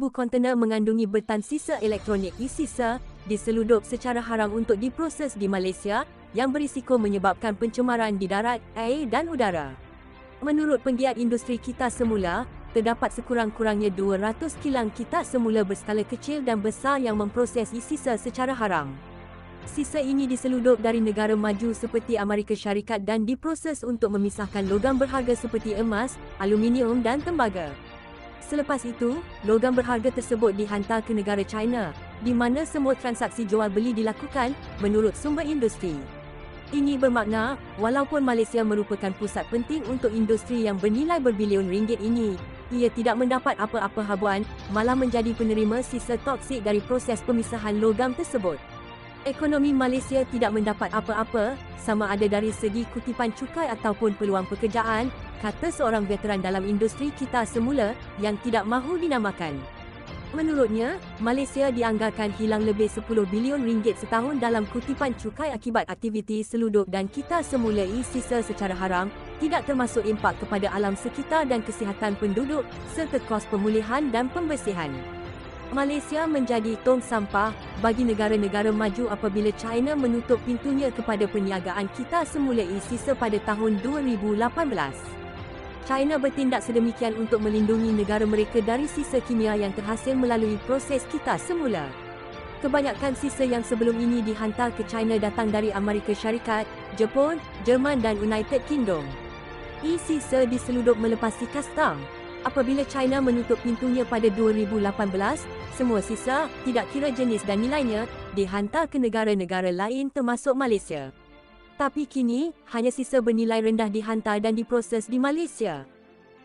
1000 kontainer mengandungi betan sisa elektronik e-sisa diseludup secara haram untuk diproses di Malaysia yang berisiko menyebabkan pencemaran di darat, air dan udara. Menurut penggiat industri kita semula, terdapat sekurang-kurangnya 200 kilang kita semula berskala kecil dan besar yang memproses e-sisa secara haram. Sisa ini diseludup dari negara maju seperti Amerika Syarikat dan diproses untuk memisahkan logam berharga seperti emas, aluminium dan tembaga. Selepas itu, logam berharga tersebut dihantar ke negara China, di mana semua transaksi jual beli dilakukan menurut sumber industri. Ini bermakna, walaupun Malaysia merupakan pusat penting untuk industri yang bernilai berbilion ringgit ini, ia tidak mendapat apa-apa habuan, malah menjadi penerima sisa toksik dari proses pemisahan logam tersebut. Ekonomi Malaysia tidak mendapat apa-apa, sama ada dari segi kutipan cukai ataupun peluang pekerjaan, kata seorang veteran dalam industri kita semula yang tidak mahu dinamakan. Menurutnya, Malaysia dianggarkan hilang lebih 10 bilion ringgit setahun dalam kutipan cukai akibat aktiviti seludup dan kita semula e-sisa secara haram, tidak termasuk impak kepada alam sekitar dan kesihatan penduduk serta kos pemulihan dan pembersihan. Malaysia menjadi tong sampah bagi negara-negara maju apabila China menutup pintunya kepada perniagaan kita semula e-sisa pada tahun 2018. China bertindak sedemikian untuk melindungi negara mereka dari sisa kimia yang terhasil melalui proses kita semula. Kebanyakan sisa yang sebelum ini dihantar ke China datang dari Amerika Syarikat, Jepun, Jerman dan United Kingdom. E-sisa diseludup melepasi kastam. Apabila China menutup pintunya pada 2018, semua sisa, tidak kira jenis dan nilainya, dihantar ke negara-negara lain termasuk Malaysia. Tapi kini, hanya sisa bernilai rendah dihantar dan diproses di Malaysia.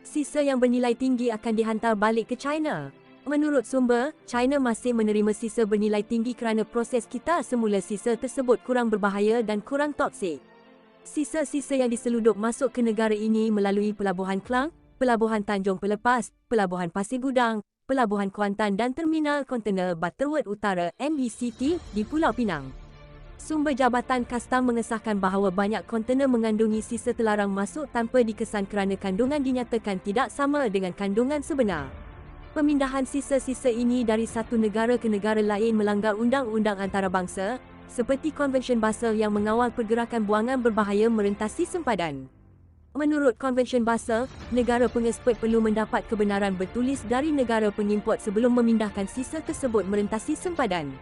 Sisa yang bernilai tinggi akan dihantar balik ke China. Menurut sumber, China masih menerima sisa bernilai tinggi kerana proses kita semula sisa tersebut kurang berbahaya dan kurang toksik. Sisa-sisa yang diseludup masuk ke negara ini melalui Pelabuhan Klang, Pelabuhan Tanjung Pelepas, Pelabuhan Pasir Gudang, Pelabuhan Kuantan dan Terminal Kontainer Butterworth Utara MBCT di Pulau Pinang. Sumber Jabatan Kastam mengesahkan bahawa banyak kontainer mengandungi sisa terlarang masuk tanpa dikesan kerana kandungan dinyatakan tidak sama dengan kandungan sebenar. Pemindahan sisa-sisa ini dari satu negara ke negara lain melanggar undang-undang antarabangsa, seperti Konvensyen Basel yang mengawal pergerakan buangan berbahaya merentasi sempadan. Menurut Konvensyen Basel, negara pengeksport perlu mendapat kebenaran bertulis dari negara pengimport sebelum memindahkan sisa tersebut merentasi sempadan.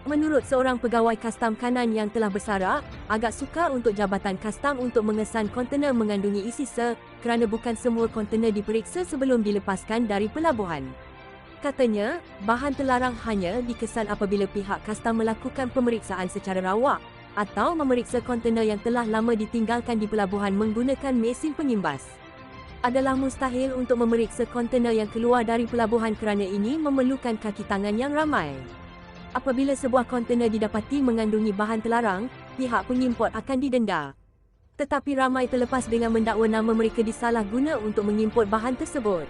Menurut seorang pegawai kastam kanan yang telah bersara, agak sukar untuk Jabatan Kastam untuk mengesan kontainer mengandungi e-sisa kerana bukan semua kontainer diperiksa sebelum dilepaskan dari pelabuhan. Katanya, bahan terlarang hanya dikesan apabila pihak kastam melakukan pemeriksaan secara rawak atau memeriksa kontainer yang telah lama ditinggalkan di pelabuhan menggunakan mesin pengimbas. Adalah mustahil untuk memeriksa kontainer yang keluar dari pelabuhan kerana ini memerlukan kaki tangan yang ramai. Apabila sebuah kontainer didapati mengandungi bahan terlarang, pihak pengimport akan didenda. Tetapi ramai terlepas dengan mendakwa nama mereka disalahguna untuk mengimport bahan tersebut.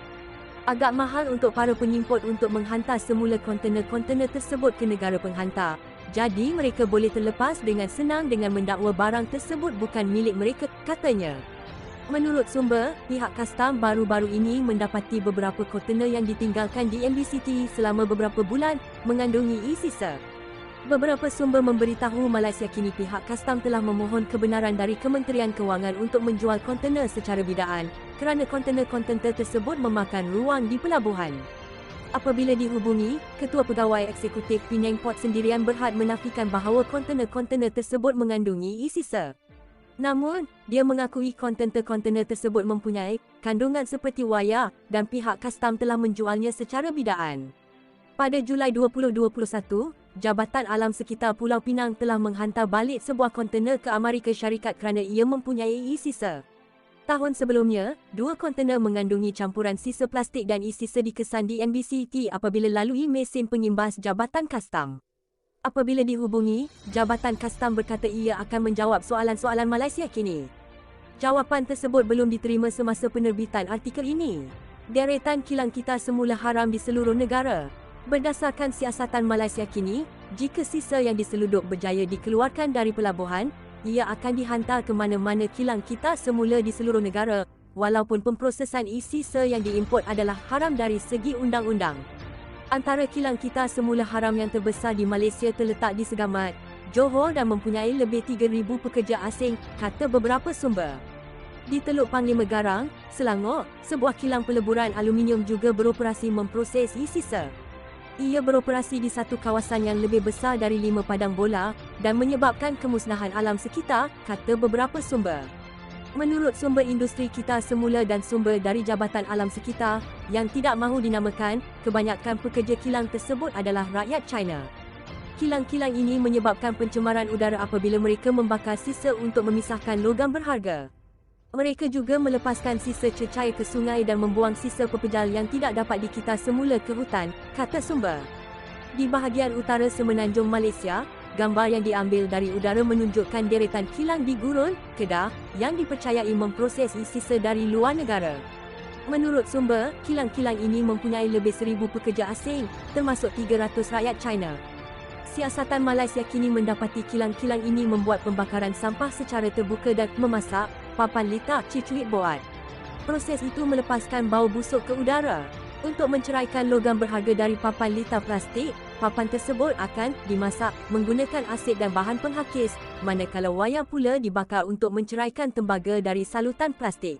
Agak mahal untuk para pengimport untuk menghantar semula kontainer-kontainer tersebut ke negara penghantar. Jadi mereka boleh terlepas dengan senang dengan mendakwa barang tersebut bukan milik mereka, katanya. Menurut sumber, pihak kastam baru-baru ini mendapati beberapa kontainer yang ditinggalkan di MBCT selama beberapa bulan mengandungi e-sisa. Beberapa sumber memberitahu Malaysia kini pihak kastam telah memohon kebenaran dari Kementerian Kewangan untuk menjual kontainer secara bidaan kerana kontainer-kontainer tersebut memakan ruang di pelabuhan. Apabila dihubungi, Ketua Pegawai Eksekutif Penang Port sendirian berhad menafikan bahawa kontainer-kontainer tersebut mengandungi e-sisa. Namun, dia mengakui kontainer-kontainer tersebut mempunyai kandungan seperti wayar dan pihak kastam telah menjualnya secara bidaan. Pada Julai 2021, Jabatan Alam Sekitar Pulau Pinang telah menghantar balik sebuah kontainer ke Amerika Syarikat kerana ia mempunyai e-sisa. Tahun sebelumnya, 2 kontainer mengandungi campuran sisa plastik dan e-sisa dikesan di MBCT apabila lalui mesin pengimbas Jabatan Kastam. Apabila dihubungi, Jabatan Kastam berkata ia akan menjawab soalan-soalan Malaysia kini. Jawapan tersebut belum diterima semasa penerbitan artikel ini. Deretan kilang kita semula haram di seluruh negara. Berdasarkan siasatan Malaysia kini, jika sisa yang diseludup berjaya dikeluarkan dari pelabuhan, ia akan dihantar ke mana-mana kilang kita semula di seluruh negara, walaupun pemprosesan e-sisa yang diimport adalah haram dari segi undang-undang. Antara kilang kita semula haram yang terbesar di Malaysia terletak di Segamat, Johor dan mempunyai lebih 3,000 pekerja asing, kata beberapa sumber. Di Teluk Panglima Garang, Selangor, sebuah kilang peleburan aluminium juga beroperasi memproses e-sisa. Ia beroperasi di satu kawasan yang lebih besar dari 5 padang bola dan menyebabkan kemusnahan alam sekitar, kata beberapa sumber. Menurut sumber industri kita semula dan sumber dari Jabatan Alam Sekitar yang tidak mahu dinamakan, kebanyakan pekerja kilang tersebut adalah rakyat China. Kilang-kilang ini menyebabkan pencemaran udara apabila mereka membakar sisa untuk memisahkan logam berharga. Mereka juga melepaskan sisa cecair ke sungai dan membuang sisa pepejal yang tidak dapat dikita semula ke hutan, kata sumber. Di bahagian utara semenanjung Malaysia, gambar yang diambil dari udara menunjukkan deretan kilang di Gurun, Kedah, yang dipercayai memproses sisa dari luar negara. Menurut sumber, kilang-kilang ini mempunyai lebih 1,000 pekerja asing, termasuk 300 rakyat China. Siasatan Malaysia kini mendapati kilang-kilang ini membuat pembakaran sampah secara terbuka dan memasak papan litar cicuit buat. Proses itu melepaskan bau busuk ke udara. Untuk menceraikan logam berharga dari papan litar plastik, papan tersebut akan dimasak menggunakan asid dan bahan penghakis, manakala wayar pula dibakar untuk menceraikan tembaga dari salutan plastik.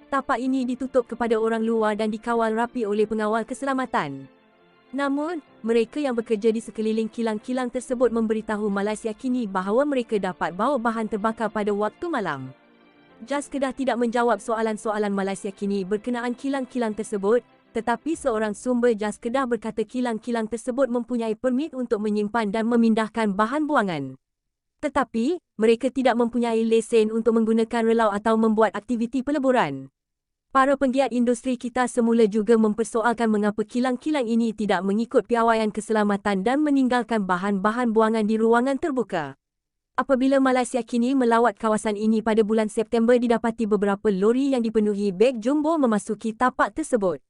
Tapak ini ditutup kepada orang luar dan dikawal rapi oleh pengawal keselamatan. Namun, mereka yang bekerja di sekeliling kilang-kilang tersebut memberitahu Malaysia kini bahawa mereka dapat bawa bahan terbakar pada waktu malam. JAS Kedah tidak menjawab soalan-soalan Malaysia kini berkenaan kilang-kilang tersebut, tetapi seorang sumber JAS Kedah berkata kilang-kilang tersebut mempunyai permit untuk menyimpan dan memindahkan bahan buangan. Tetapi, mereka tidak mempunyai lesen untuk menggunakan relau atau membuat aktiviti peleburan. Para penggiat industri kita semula juga mempersoalkan mengapa kilang-kilang ini tidak mengikut piawaian keselamatan dan meninggalkan bahan-bahan buangan di ruangan terbuka. Apabila Malaysia kini melawat kawasan ini pada bulan September, didapati beberapa lori yang dipenuhi beg jumbo memasuki tapak tersebut.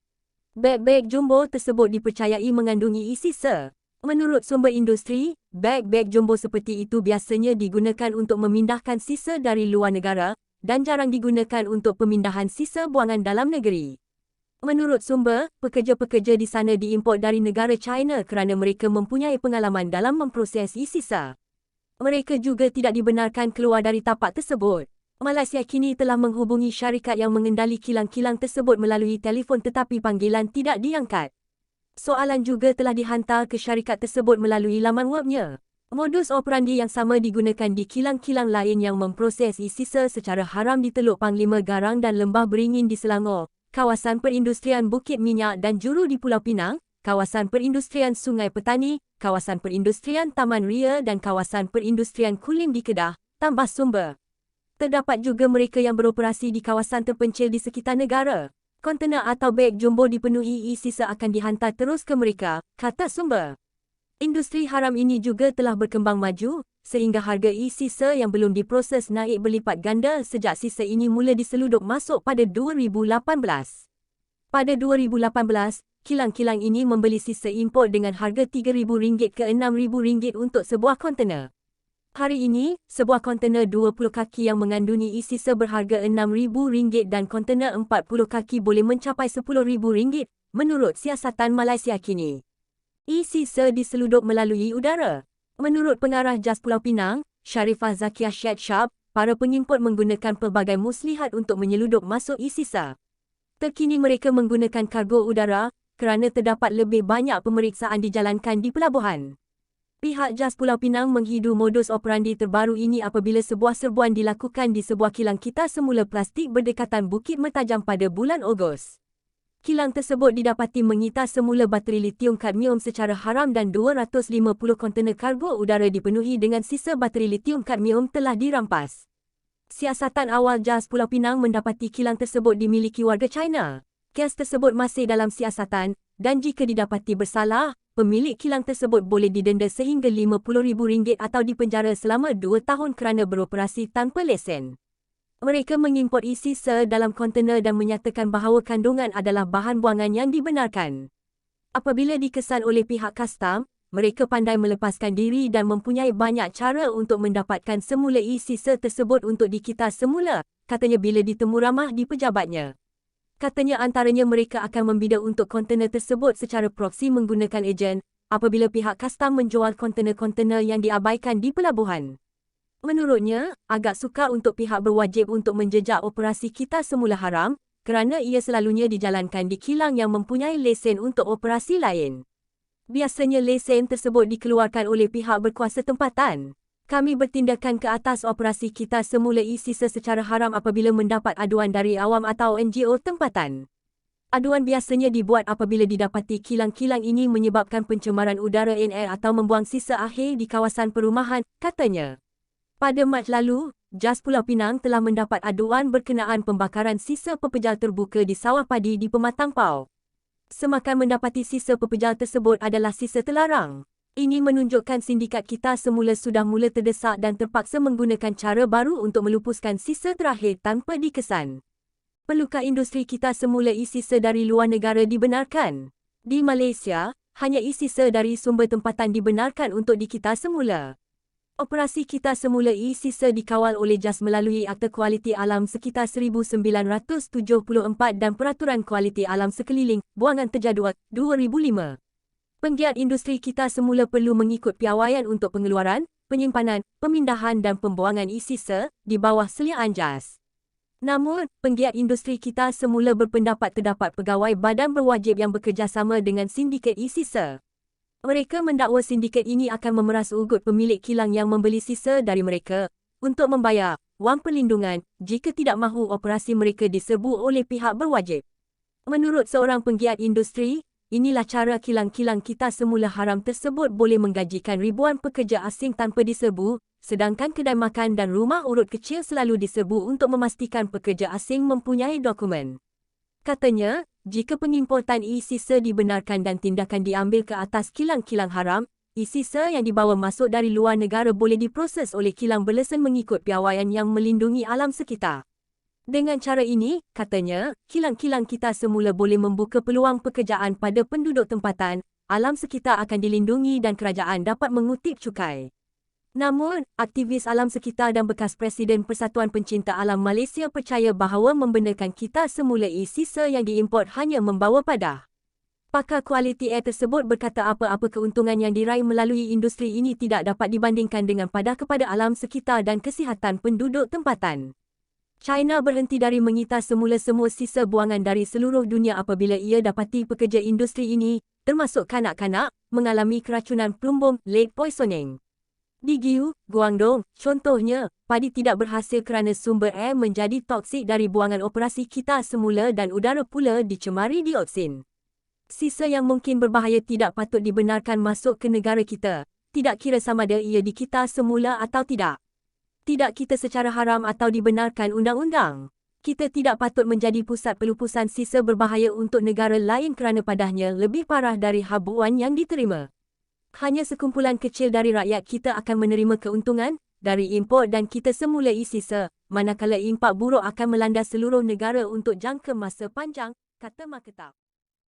Beg-beg jumbo tersebut dipercayai mengandungi e-sisa. Menurut sumber industri, beg-beg jumbo seperti itu biasanya digunakan untuk memindahkan sisa dari luar negara dan jarang digunakan untuk pemindahan sisa buangan dalam negeri. Menurut sumber, pekerja-pekerja di sana diimport dari negara China kerana mereka mempunyai pengalaman dalam memproses e-sisa. Mereka juga tidak dibenarkan keluar dari tapak tersebut. Malaysia kini telah menghubungi syarikat yang mengendali kilang-kilang tersebut melalui telefon tetapi panggilan tidak diangkat. Soalan juga telah dihantar ke syarikat tersebut melalui laman webnya. Modus operandi yang sama digunakan di kilang-kilang lain yang memproses e-sisa secara haram di Teluk Panglima Garang dan Lembah Beringin di Selangor, kawasan perindustrian Bukit Minyak dan Juru di Pulau Pinang, kawasan perindustrian Sungai Petani, kawasan perindustrian Taman Ria dan kawasan perindustrian Kulim di Kedah, tambah sumber. Terdapat juga mereka yang beroperasi di kawasan terpencil di sekitar negara. Kontena atau beg jumbo dipenuhi e-sisa akan dihantar terus ke mereka, kata sumber. Industri haram ini juga telah berkembang maju, sehingga harga e-sisa yang belum diproses naik berlipat ganda sejak sisa ini mula diseludup masuk pada 2018. Pada 2018, kilang-kilang ini membeli sisa import dengan harga RM3,000 ke RM6,000 untuk sebuah kontena. Hari ini, sebuah kontena 20 kaki yang mengandungi e-sisa berharga RM6,000 dan kontena 40 kaki boleh mencapai RM10,000, menurut siasatan Malaysia kini. E-sisa diseludup melalui udara. Menurut pengarah JAS Pulau Pinang, Sharifah Zakiah Syed Shab, para pengimport menggunakan pelbagai muslihat untuk menyeludup masuk e-sisa. Terkini mereka menggunakan kargo udara kerana terdapat lebih banyak pemeriksaan dijalankan di pelabuhan. Pihak JAS Pulau Pinang menghidu modus operandi terbaru ini apabila sebuah serbuan dilakukan di sebuah kilang kita semula plastik berdekatan Bukit Mertajam pada bulan Ogos. Kilang tersebut didapati mengita semula bateri litium kadmium secara haram dan 250 kontena kargo udara dipenuhi dengan sisa bateri litium kadmium telah dirampas. Siasatan awal JAS Pulau Pinang mendapati kilang tersebut dimiliki warga China. Kes tersebut masih dalam siasatan dan jika didapati bersalah, pemilik kilang tersebut boleh didenda sehingga RM50,000 atau dipenjara selama 2 tahun kerana beroperasi tanpa lesen. Mereka mengimport e-sisa dalam kontena dan menyatakan bahawa kandungan adalah bahan buangan yang dibenarkan. Apabila dikesan oleh pihak kastam, mereka pandai melepaskan diri dan mempunyai banyak cara untuk mendapatkan semula e-sisa tersebut untuk dikita semula, katanya bila ditemu ramah di pejabatnya. Katanya antaranya mereka akan membida untuk kontainer tersebut secara proksi menggunakan ejen apabila pihak kastam menjual kontainer-kontainer yang diabaikan di pelabuhan. Menurutnya, agak sukar untuk pihak berwajib untuk menjejak operasi kita semula haram kerana ia selalunya dijalankan di kilang yang mempunyai lesen untuk operasi lain. Biasanya lesen tersebut dikeluarkan oleh pihak berkuasa tempatan. Kami bertindakan ke atas operasi kita semula e-sisa secara haram apabila mendapat aduan dari awam atau NGO tempatan. Aduan biasanya dibuat apabila didapati kilang-kilang ini menyebabkan pencemaran udara NR atau membuang sisa akhir di kawasan perumahan, katanya. Pada Mac lalu, JAS Pulau Pinang telah mendapat aduan berkenaan pembakaran sisa pepejal terbuka di sawah padi di Pematang Pau. Semakan mendapati sisa pepejal tersebut adalah sisa terlarang. Ini menunjukkan sindikat kita semula sudah mula terdesak dan terpaksa menggunakan cara baru untuk melupuskan sisa terakhir tanpa dikesan. Perlukah industri kita semula e-sisa dari luar negara dibenarkan? Di Malaysia, hanya e-sisa dari sumber tempatan dibenarkan untuk di kita semula. Operasi kita semula e-sisa dikawal oleh JAS melalui Akta Kualiti Alam sekitar 1974 dan Peraturan Kualiti Alam Sekeliling, Buangan Terjadual, 2005. Penggiat industri kita semula perlu mengikut piawaian untuk pengeluaran, penyimpanan, pemindahan dan pembuangan e-sisa di bawah seliaan JAS. Namun, penggiat industri kita semula berpendapat terdapat pegawai badan berwajib yang bekerjasama dengan sindiket e-sisa. Mereka mendakwa sindiket ini akan memeras ugut pemilik kilang yang membeli sisa dari mereka untuk membayar wang perlindungan jika tidak mahu operasi mereka diserbu oleh pihak berwajib. Menurut seorang penggiat industri, inilah cara kilang-kilang kita semula haram tersebut boleh menggajikan ribuan pekerja asing tanpa diserbu, sedangkan kedai makan dan rumah urut kecil selalu diserbu untuk memastikan pekerja asing mempunyai dokumen. Katanya, jika pengimportan e-sisa dibenarkan dan tindakan diambil ke atas kilang-kilang haram, e-sisa yang dibawa masuk dari luar negara boleh diproses oleh kilang berlesen mengikut piawaian yang melindungi alam sekitar. Dengan cara ini, katanya, kilang-kilang kita semula boleh membuka peluang pekerjaan pada penduduk tempatan, alam sekitar akan dilindungi dan kerajaan dapat mengutip cukai. Namun, aktivis alam sekitar dan bekas Presiden Persatuan Pencinta Alam Malaysia percaya bahawa membenarkan kita semula e-sisa yang diimport hanya membawa padah. Pakar Kualiti Air tersebut berkata apa-apa keuntungan yang diraih melalui industri ini tidak dapat dibandingkan dengan padah kepada alam sekitar dan kesihatan penduduk tempatan. China berhenti dari menyita semula-semua sisa buangan dari seluruh dunia apabila ia dapati pekerja industri ini, termasuk kanak-kanak, mengalami keracunan plumbum lead poisoning. Di Giu, Guangdong, contohnya, padi tidak berhasil kerana sumber air menjadi toksik dari buangan operasi kita semula dan udara pula dicemari dioksin. Sisa yang mungkin berbahaya tidak patut dibenarkan masuk ke negara kita, tidak kira sama ada ia di kita semula atau tidak. Tidak kita secara haram atau dibenarkan undang-undang. Kita tidak patut menjadi pusat pelupusan sisa berbahaya untuk negara lain kerana padahnya lebih parah dari habuan yang diterima. Hanya sekumpulan kecil dari rakyat kita akan menerima keuntungan dari import dan kita semula e-sisa, manakala impak buruk akan melanda seluruh negara untuk jangka masa panjang, kata Marketab.